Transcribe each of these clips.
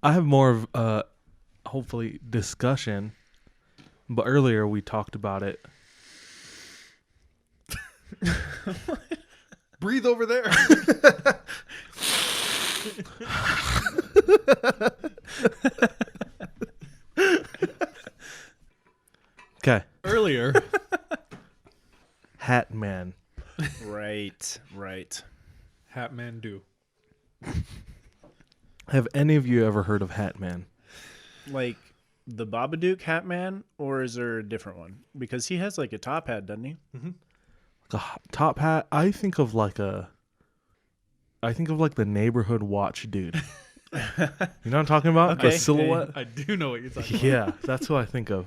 I have more of hopefully discussion, but earlier we talked about it. Breathe over there. Okay, Earlier. Hat Man. Right. Hat Man do. Have any of you ever heard of Hat Man? Like the Babadook Hat Man, or is there a different one? Because he has like a top hat, doesn't he? Like a top hat. I think of like the neighborhood watch dude. You know what I'm talking about? Okay. The silhouette. I do know what you're talking about. Yeah, that's who I think of.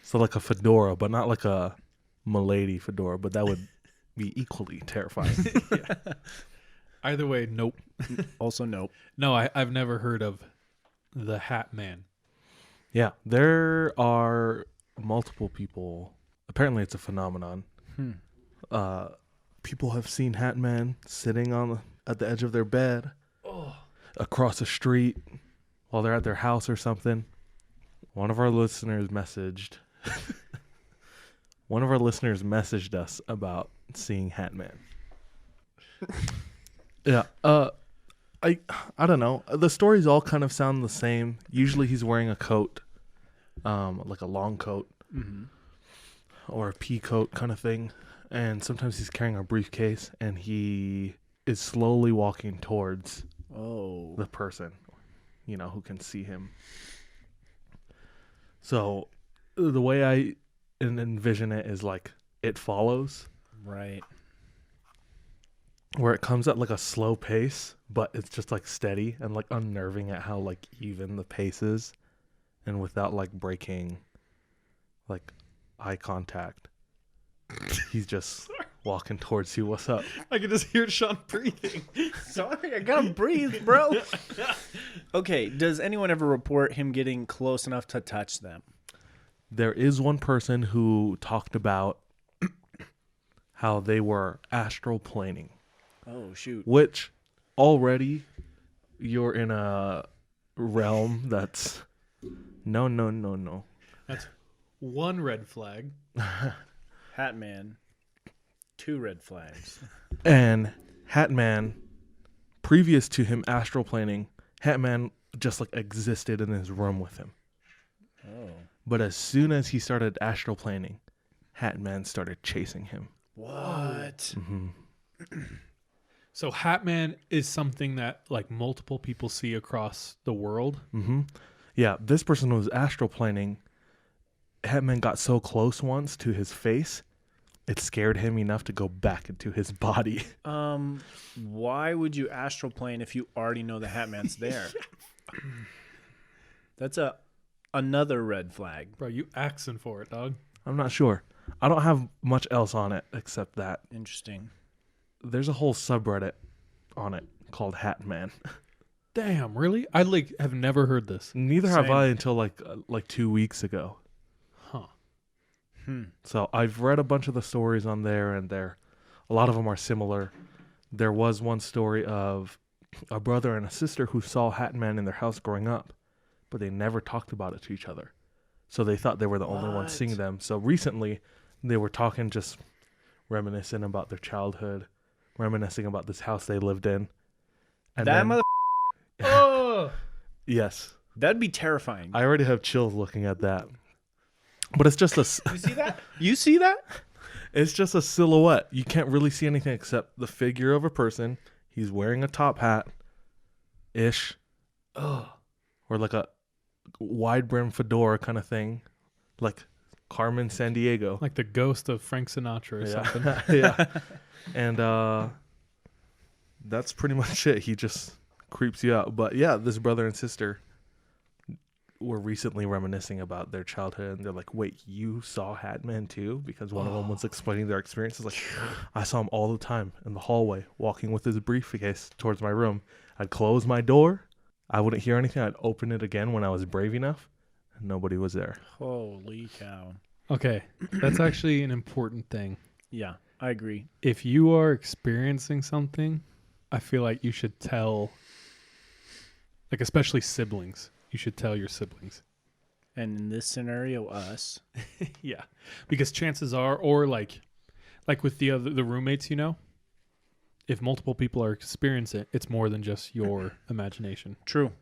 So like a fedora, but not like a milady fedora, but that would be equally terrifying. Either way, nope. Also, nope. No, I've never heard of the Hat Man. Yeah, there are multiple people. Apparently, it's a phenomenon. People have seen Hat Man sitting at the edge of their bed, across the street, while they're at their house or something. One of our listeners messaged us about seeing Hat Man. Yeah. I don't know. The stories all kind of sound the same. Usually he's wearing a coat, like a long coat, or a pea coat kind of thing. And sometimes he's carrying a briefcase, and he is slowly walking towards the person, who can see him. So the way I envision it is like It Follows. Right. Where it comes at like a slow pace, but it's just like steady and like unnerving at how like even the pace is, and without like breaking like eye contact. He's just walking towards you. What's up? I can just hear Sean breathing. Sorry, I gotta breathe, bro. Okay, does anyone ever report him getting close enough to touch them? There is one person who talked about how they were astral planing, Oh, shoot. which already you're in a realm that's no. That's one red flag. Hat Man. 2 red flags. And Hat Man, previous to him astral planing, Hat Man just like existed in his room with him. Oh. But as soon as he started astral planing, Hat Man started chasing him. What? So Hat Man is something that like multiple people see across the world. Yeah, this person was astral planing. Hat Man got so close once to his face, it scared him enough to go back into his body. Why would you astral plane if you already know the Hat Man's there? That's another red flag. Bro, you axing for it, dog. I'm not sure. I don't have much else on it except that. Interesting. There's a whole subreddit on it called Hat Man. Damn, really? I have never heard this. Neither have Same. I until like 2 weeks ago. Huh. So I've read a bunch of the stories on there, and a lot of them are similar. There was one story of a brother and a sister who saw Hat Man in their house growing up, but they never talked about it to each other. So they thought they were the only ones seeing them. So recently, they were talking, just reminiscing about their childhood, reminiscing about this house they lived in. And That then, Oh, yes, That'd be terrifying. I already have chills looking at that. But it's just You see that? You see that? It's just a silhouette. You can't really see anything except the figure of a person. He's wearing a top hat ish. Or like a wide brim fedora kind of thing. Like Carmen Sandiego. like the ghost of Frank Sinatra or something. Yeah. And that's pretty much it. He just creeps you out. But yeah, this brother and sister were recently reminiscing about their childhood, and they're like, wait, you saw Hat Man too? Because one of them was explaining their experiences. Like, I saw him all the time in the hallway, walking with his briefcase towards my room. I'd close my door. I wouldn't hear anything. I'd open it again when I was brave enough, and nobody was there. Holy cow. Okay, that's actually an important thing. Yeah, I agree. If you are experiencing something, I feel like you should tell Like especially siblings. You should tell your siblings. And in this scenario, us. Yeah. Because chances are, or like with the roommates, if multiple people are experiencing it, it's more than just your imagination. True.